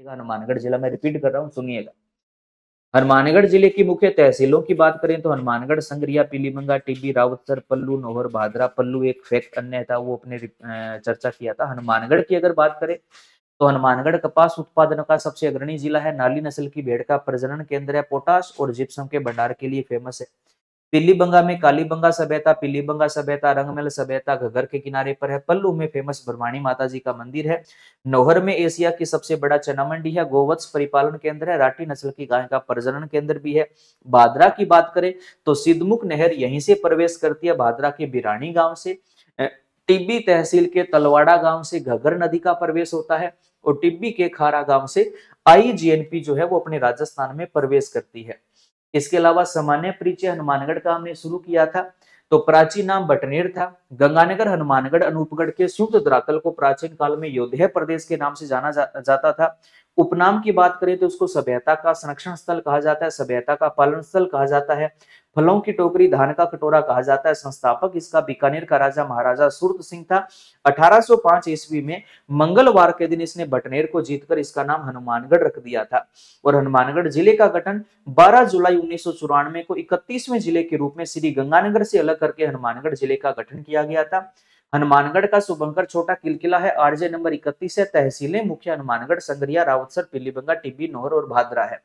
हनुमानगढ़ जिला में रिपीट कर रहा हूँ, सुनिएगा। हनुमानगढ़ जिले की मुख्य तहसीलों की बात करें तो हनुमानगढ़, संगरिया, पीलीबंगा, टिब्बी, रावतसर, पल्लू, नौहर, भादरा। पल्लू एक फैक्ट अन्य था, वो अपने चर्चा किया था। हनुमानगढ़ की अगर बात करें तो हनुमानगढ़ कपास उत्पादन का सबसे अग्रणी जिला है। नाली नस्ल की भेड़ का प्रजनन केंद्र है। पोटाश और जिप्सम के भंडार के लिए फेमस है। पीलीबंगा में कालीबंगा सभ्यता, पीलीबंगा सभ्यता, रंगमहल सभ्यता घग्गर के किनारे पर है। पल्लू में फेमस ब्रह्माणी माता जी का मंदिर है। नौहर में एशिया की सबसे बड़ा चना मंडी है। गोवत्स परिपालन केंद्र है। राठी नस्ल की गाय का प्रजनन केंद्र भी है। भादरा की बात करें तो सिद्धमुख नहर यहीं से प्रवेश करती है, भादरा के बिरानी गांव से। टिब्बी तहसील के तलवाड़ा गांव से घग्गर नदी का प्रवेश होता है और टिब्बी के खारा गांव से आईजीएनपी जो है वो अपने राजस्थान में प्रवेश करती है। इसके अलावा सामान्य परिचय हनुमानगढ़ का हमने शुरू किया था, तो प्राचीन नाम बटनेर था। गंगानगर, हनुमानगढ़, अनूपगढ़ के संयुक्त धरातल को प्राचीन काल में योध्या प्रदेश के नाम से जाना जाता था। उपनाम की बात करें तो उसको सभ्यता का संरक्षण स्थल कहा जाता है, सभ्यता का पालन स्थल कहा जाता है। फलों की टोकरी, धान का कटोरा कहा जाता है। संस्थापक इसका बीकानेर का राजा महाराजा सूरत सिंह था। 1805 ईस्वी में मंगलवार के दिन इसने बटनेर को जीतकर इसका नाम हनुमानगढ़ रख दिया था। और हनुमानगढ़ जिले का गठन 12 जुलाई 1994 को 31वें जिले के रूप में श्री गंगानगर से अलग करके हनुमानगढ़ जिले का गठन किया गया था। हनुमानगढ़ का शुभंकर छोटा किलकिला है। आरजे नंबर 31 है। तहसीलें मुख्य हनुमानगढ़, संगरिया, रावतसर, पीलीबंगा, टिब्बी, नौहर और भादरा है।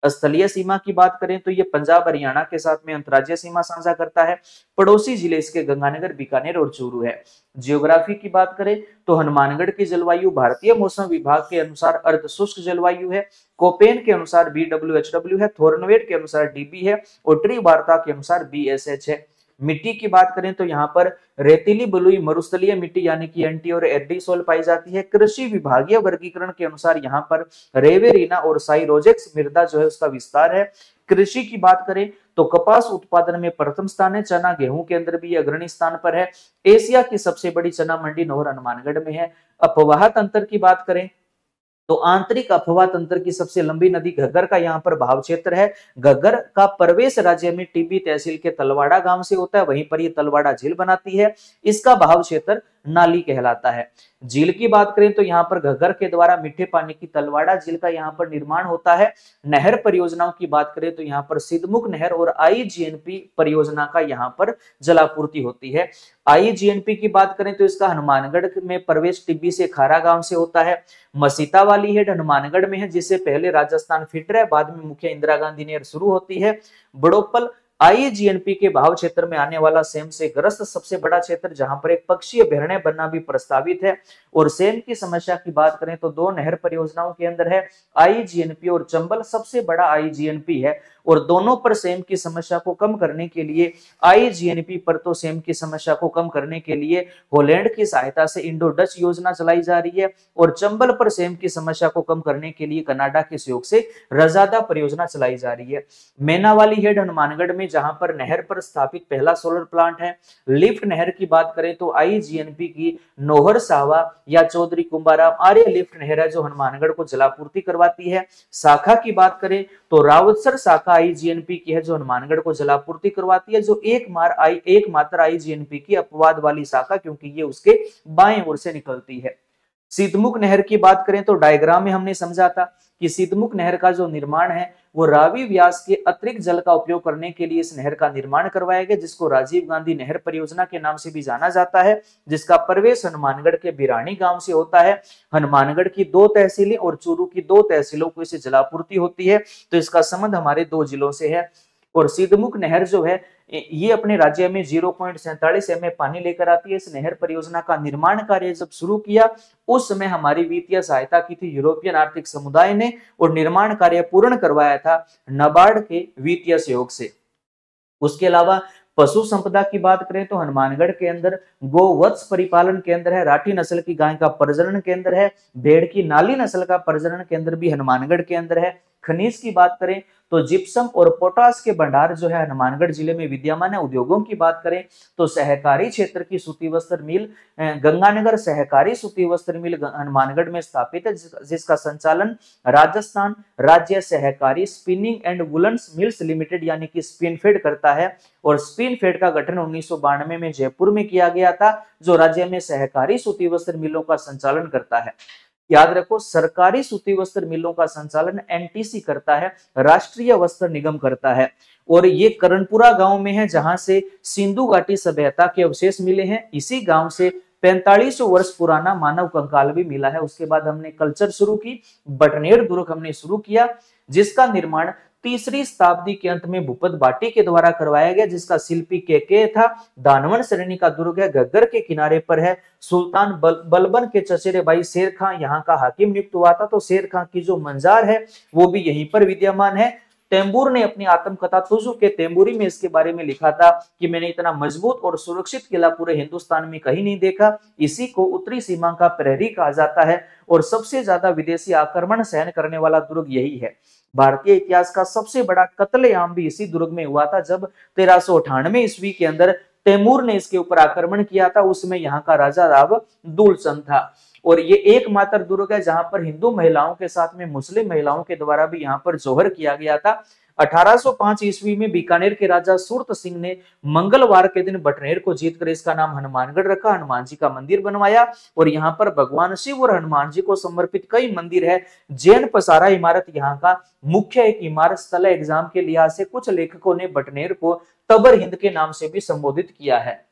स्थलीय सीमा की बात करें तो ये पंजाब हरियाणा के साथ में अंतर्राज्यीय सीमा साझा करता है। पड़ोसी जिले इसके गंगानगर, बीकानेर और चूरू है। जियोग्राफी की बात करें तो हनुमानगढ़ की जलवायु भारतीय मौसम विभाग के अनुसार अर्ध शुष्क जलवायु है। कोपेन के अनुसार BWHW है। थोर्नवेट के अनुसार DB है और ट्री वार्ता के अनुसार BSH है। मिट्टी की बात करें तो यहाँ पर रेतीली, बलुई, मरुस्थलीय मिट्टी यानी कि एंटी और एडी सोल पाई जाती है। कृषि विभागीय वर्गीकरण के अनुसार यहाँ पर रेवेरिना और साइरोजेक्स मृदा जो है उसका विस्तार है। कृषि की बात करें तो कपास उत्पादन में प्रथम स्थान है। चना, गेहूं के अंदर भी अग्रणी स्थान पर है। एशिया की सबसे बड़ी चना मंडी नौहर हनुमानगढ़ में है। अपवाह तंत्र की बात करें तो आंतरिक अफवाह तंत्र की सबसे लंबी नदी घग्गर का यहाँ पर भाव क्षेत्र है। घग्गर का प्रवेश राज्य में टिब्बी तहसील के तलवाड़ा गांव से होता है, वहीं पर ये तलवाड़ा झील बनाती है। इसका भाव क्षेत्र नाली कहलाता है। झील की बात करें तो यहाँ पर घग्गर के द्वारा मीठे पानी की तलवाड़ा झील का यहाँ पर निर्माण होता है। नहर परियोजनाओं की बात करें तो यहाँ पर सिद्धमुख नहर और आईजीएनपी परियोजना का यहाँ पर जलापूर्ति होती है। आईजीएनपी की बात करें तो इसका हनुमानगढ़ में प्रवेश टिब्बी से खारा गांव से होता है। मसीता वाली हेड हनुमानगढ़ में है, जिससे पहले राजस्थान फिट रहे, बाद में मुख्य इंदिरा गांधी नहर शुरू होती है। बड़ोपल आईजीएनपी के भाव क्षेत्र में आने वाला सेम से ग्रस्त सबसे बड़ा क्षेत्र, जहां पर एक पक्षीय अभयारण्य बनना भी प्रस्तावित है। और सेम की समस्या की बात करें तो दो नहर परियोजनाओं के अंदर है आईजीएनपी और चंबल सबसे बड़ा आईजीएनपी है। और दोनों पर सेम की समस्या को कम करने के लिए आईजीएनपी पर तो सेम की समस्या को कम करने के लिए हॉलैंड की सहायता से इंडो डच योजना चलाई जा रही है। और चंबल पर सेम की समस्या को कम करने के लिए कनाडा के सहयोग से रजादा परियोजना चलाई जा रही है। मैनावाली हेड हनुमानगढ़ में, जहां पर नहर पर स्थापित पहला सोलर प्लांट है। लिफ्ट नहर की बात करें तो आईजीएनपी की नौहर, साहवा या चौधरी कुंभाराम आर्य लिफ्ट नहर है, जो हनुमानगढ़ को जलापूर्ति करवाती है। शाखा की बात करें तो रावतसर शाखा आईजीएनपी की है, जो हनुमानगढ़ को जलापूर्ति करवाती है, जो एकमात्र आईजीएनपी की अपवाद वाली शाखा, क्योंकि ये उसके बाएं ओर से निकलती है। सिद्धमुख नहर की बात करें तो डायग्राम में हमने समझा था कि सिद्धमुख नहर का जो निर्माण है वो रावी व्यास के अतिरिक्त जल का उपयोग करने के लिए इस नहर का निर्माण करवाया गया, जिसको राजीव गांधी नहर परियोजना के नाम से भी जाना जाता है, जिसका प्रवेश हनुमानगढ़ के बिरानी गांव से होता है। हनुमानगढ़ की 2 तहसीलें और चूरू की 2 तहसीलों को इसे जलापूर्ति होती है, तो इसका संबंध हमारे 2 जिलों से है। और सिद्धमुख नहर जो है ये अपने राज्य में 0.47 एमए पानी लेकर आती है। इस नहर परियोजना का निर्माण कार्य जब शुरू किया उस समय हमारी वित्तीय सहायता की थी यूरोपियन आर्थिक समुदाय ने, और निर्माण कार्य पूर्ण करवाया था नाबार्ड के वित्तीय सहयोग से। उसके अलावा पशु संपदा की बात करें तो हनुमानगढ़ के अंदर गोवत्स परिपालन केंद्र है। राठी नस्ल की गाय का प्रजनन केंद्र है। भेड़ की नाली नस्ल का प्रजनन केंद्र भी हनुमानगढ़ के अंदर है। खनिज की बात करें तो जिप्सम और पोटास के भंडार जो है हनुमानगढ़ जिले में विद्यमान है। उद्योगों की बात करें तो सहकारी क्षेत्र की सूती वस्त्र मिल गंगानगर सहकारी सूती वस्त्र मिल हनुमानगढ़ में स्थापित है, जिसका संचालन राजस्थान राज्य सहकारी spinning and woollens mills limited यानी कि स्पिनफेड करता है। और स्पिनफेड का गठन 1992 में जयपुर में किया गया था, जो राज्य में सहकारी सूती वस्त्र मिलों का संचालन करता है। याद रखो, सरकारी सूती वस्त्र मिलों का संचालन एनटीसी करता है, राष्ट्रीय वस्त्र निगम करता है। और ये करणपुरा गांव में है, जहां से सिंधु घाटी सभ्यता के अवशेष मिले हैं। इसी गांव से 4500 वर्ष पुराना मानव कंकाल भी मिला है। उसके बाद हमने कल्चर शुरू की, बटनेर दुर्ग हमने शुरू किया, जिसका निर्माण 3री शताब्दी के अंत में भूपत भाटी के द्वारा करवाया गया, जिसका शिल्पी के था। दानवन श्रेणी का दुर्ग है, घग्गर के किनारे पर है। सुल्तान बलबन के चचेरे भाई शेर खां यहाँ का हाकिम नियुक्त हुआ था, तो शेर खां की जो मंजार है वो भी यहीं पर विद्यमान है। टेम्बूर ने अपनी आत्मकथा तुजु के तेंबूरी में इसके बारे में लिखा था कि मैंने इतना मजबूत और सुरक्षित किला पूरे हिंदुस्तान में कहीं नहीं देखा। इसी को उत्तरी सीमा का प्रहरी कहा जाता है और सबसे ज्यादा विदेशी आक्रमण सहन करने वाला दुर्ग यही है। भारतीय इतिहास का सबसे बड़ा कत्लेआम भी इसी दुर्ग में हुआ था, जब 1398 ईस्वी के अंदर तैमूर ने इसके ऊपर आक्रमण किया था। उसमें यहाँ का राजा राव दुलचंद था। और ये एकमात्र दुर्ग है जहां पर हिंदू महिलाओं के साथ में मुस्लिम महिलाओं के द्वारा भी यहाँ पर जोहर किया गया था। 1805 ईस्वी में बीकानेर के राजा सूरत सिंह ने मंगलवार के दिन बटनेर को जीतकर इसका नाम हनुमानगढ़ रखा, हनुमान जी का मंदिर बनवाया। और यहाँ पर भगवान शिव और हनुमान जी को समर्पित कई मंदिर है। जैन पसारा इमारत यहाँ का मुख्य एक इमारत स्थल है। एग्जाम के लिहाज से कुछ लेखकों ने बटनेर को तबर हिंद के नाम से भी संबोधित किया है।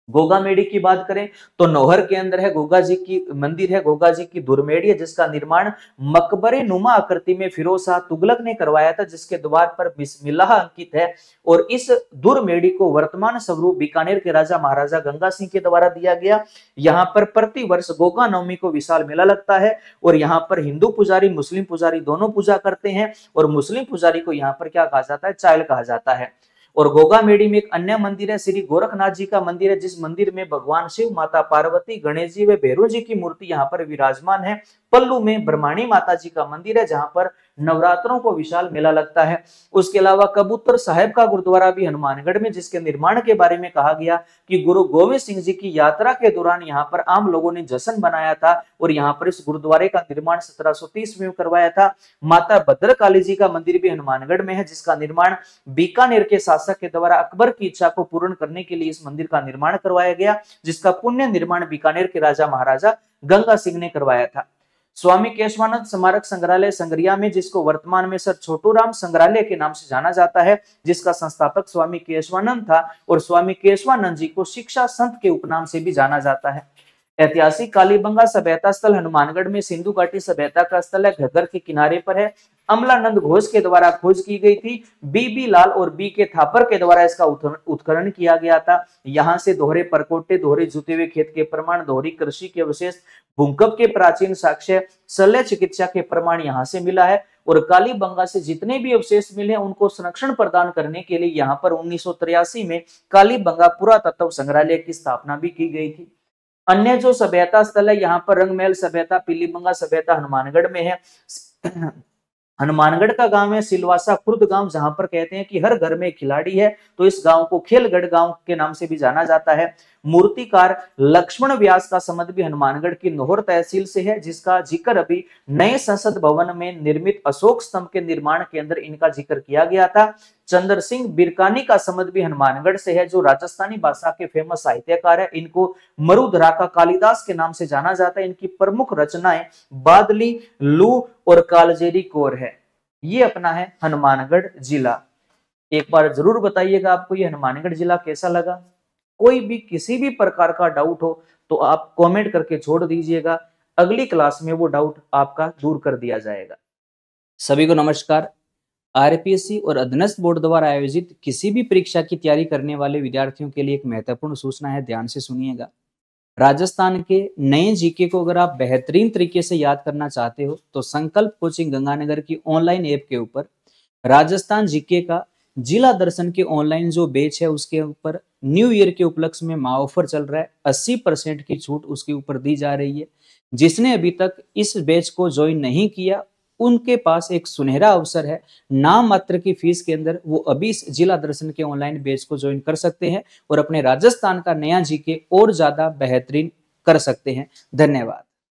गोगा मेड़ी की बात करें तो नौहर के अंदर है गोगा जी की मंदिर है, गोगा जी की दुर्मेड़ी है, जिसका निर्माण मकबरे नुमा आकृति में फिरोज शाह तुगलक ने करवाया था, जिसके द्वार पर बिस्मिल्लाह अंकित है। और इस दुर्मेड़ी को वर्तमान स्वरूप बीकानेर के राजा महाराजा गंगा सिंह के द्वारा दिया गया। यहाँ पर प्रति वर्ष गोगा नवमी को विशाल मेला लगता है और यहाँ पर हिंदू पुजारी मुस्लिम पुजारी दोनों पूजा करते हैं। और मुस्लिम पुजारी को यहाँ पर क्या कहा जाता है, चायल कहा जाता है। और गोगा मेड़ी में एक अन्य मंदिर है, श्री गोरखनाथ जी का मंदिर है, जिस मंदिर में भगवान शिव, माता पार्वती, गणेश जी व भैरव जी की मूर्ति यहाँ पर विराजमान है। पल्लू में ब्रह्माणी माता जी का मंदिर है, जहां पर नवरात्रों को विशाल मेला लगता है। उसके अलावा कबूतर साहिब का गुरुद्वारा भी हनुमानगढ़ में, जिसके निर्माण के बारे में कहा गया कि गुरु गोविंद सिंह जी की यात्रा के दौरान यहाँ पर आम लोगों ने जश्न बनाया था और यहाँ पर इस गुरुद्वारे का निर्माण 1730 में करवाया था। माता भद्रकाली जी का मंदिर भी हनुमानगढ़ में है, जिसका निर्माण बीकानेर के शासक के द्वारा अकबर की इच्छा को पूर्ण करने के लिए इस मंदिर का निर्माण करवाया गया, जिसका पुण्य निर्माण बीकानेर के राजा महाराजा गंगा सिंह ने करवाया था। स्वामी केशवानंद स्मारक संग्रहालय संग्रिया में, जिसको वर्तमान में सर छोटूराम संग्रहालय के नाम से जाना जाता है, जिसका संस्थापक स्वामी केशवानंद था और स्वामी केशवानंद जी को शिक्षा संत के उपनाम से भी जाना जाता है। ऐतिहासिक कालीबंगा सभ्यता स्थल हनुमानगढ़ में सिंधु घाटी सभ्यता का स्थल है, घग्गर के किनारे पर है। अमलानंद घोष के द्वारा खोज की गई थी। बी लाल और बी के थापर के द्वारा इसका उत्खनन किया गया था। यहाँ से दोहरे परकोटे, दोहरे जुते हुए खेत के प्रमाण, दोहरी कृषि के अवशेष, भूकंप के प्राचीन साक्ष्य, शल्य चिकित्सा के प्रमाण यहाँ से मिला है। और कालीबंगा से जितने भी अवशेष मिले हैं उनको संरक्षण प्रदान करने के लिए यहाँ पर 1983 में कालीबंगा पुरातत्व संग्रहालय की स्थापना भी की गई थी। अन्य जो सभ्यता स्थल है, यहाँ पर रंगमहल सभ्यता, पीलीबंगा सभ्यता हनुमानगढ़ में है। हनुमानगढ़ का गांव है सिलवासा खुर्द गांव, जहां पर कहते हैं कि हर घर में खिलाड़ी है, तो इस गांव को खेलगढ़ गांव के नाम से भी जाना जाता है। मूर्तिकार लक्ष्मण व्यास का संबंध भी हनुमानगढ़ की नौहर तहसील से है, जिसका जिक्र अभी नए संसद भवन में निर्मित अशोक स्तंभ के निर्माण के अंदर इनका जिक्र किया गया था। चंद्र सिंह बिरकानी का संबंध भी हनुमानगढ़ से है, जो राजस्थानी भाषा के फेमस साहित्यकार है। इनको मरुधरा का कालिदास के नाम से जाना जाता है। इनकी प्रमुख रचनाएं बादली, लू और कालजेरी कोर है। ये अपना है हनुमानगढ़ जिला। एक बार जरूर बताइएगा आपको ये हनुमानगढ़ जिला कैसा लगा। कोई भी किसी भी प्रकार का डाउट हो तो आप कमेंट करके छोड़ दीजिएगा, अगली क्लास में वो डाउट आपका दूर कर दिया जाएगा। सभी को नमस्कार। आरपीएससी और अधीनस्थ बोर्ड द्वारा आयोजित किसी भी परीक्षा की तैयारी करने वाले विद्यार्थियों के लिए एक महत्वपूर्ण सूचना है, ध्यान से सुनिएगा। राजस्थान के नए जीके को अगर आप बेहतरीन तरीके से याद करना चाहते हो तो संकल्प कोचिंग गंगानगर की ऑनलाइन ऐप के ऊपर राजस्थान जीके का जिला दर्शन के ऑनलाइन जो बैच है उसके ऊपर न्यू ईयर के उपलक्ष्य में महा ऑफर चल रहा है। 80% की छूट उसके ऊपर दी जा रही है। जिसने अभी तक इस बैच को ज्वाइन नहीं किया उनके पास एक सुनहरा अवसर है। नाम मात्र की फीस के अंदर वो अभी इस जिला दर्शन के ऑनलाइन बैच को ज्वाइन कर सकते हैं और अपने राजस्थान का नया जीके और ज्यादा बेहतरीन कर सकते हैं। धन्यवाद।